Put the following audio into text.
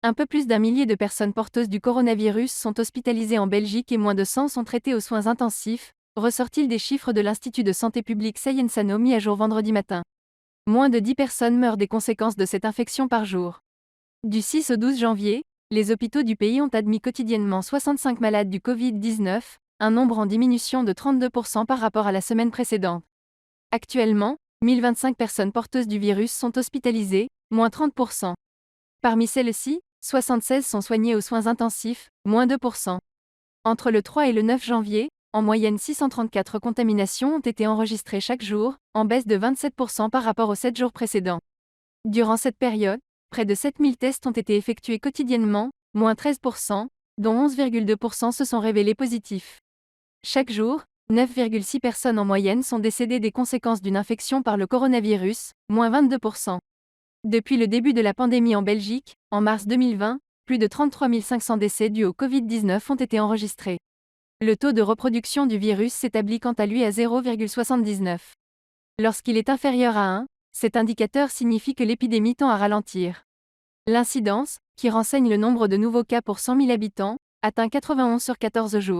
Un peu plus d'un millier de personnes porteuses du coronavirus sont hospitalisées en Belgique et moins de 100 sont traitées aux soins intensifs, ressort-il des chiffres de l'Institut de santé publique Sciensano mis à jour vendredi matin. Moins de 10 personnes meurent des conséquences de cette infection par jour. Du 6 au 12 janvier, les hôpitaux du pays ont admis quotidiennement 65 malades du Covid-19, un nombre en diminution de 32% par rapport à la semaine précédente. Actuellement, 1025 personnes porteuses du virus sont hospitalisées, moins 30%. Parmi celles-ci, 76 sont soignées aux soins intensifs, moins 2%. Entre le 3 et le 9 janvier, en moyenne 634 contaminations ont été enregistrées chaque jour, en baisse de 27% par rapport aux 7 jours précédents. Durant cette période, près de 7000 tests ont été effectués quotidiennement, moins 13%, dont 11,2% se sont révélés positifs. Chaque jour, 9,6 personnes en moyenne sont décédées des conséquences d'une infection par le coronavirus, moins 22%. Depuis le début de la pandémie en Belgique, en mars 2020, plus de 33 500 décès dus au Covid-19 ont été enregistrés. Le taux de reproduction du virus s'établit quant à lui à 0,79. Lorsqu'il est inférieur à 1, cet indicateur signifie que l'épidémie tend à ralentir. L'incidence, qui renseigne le nombre de nouveaux cas pour 100 000 habitants, atteint 91 sur 14 jours.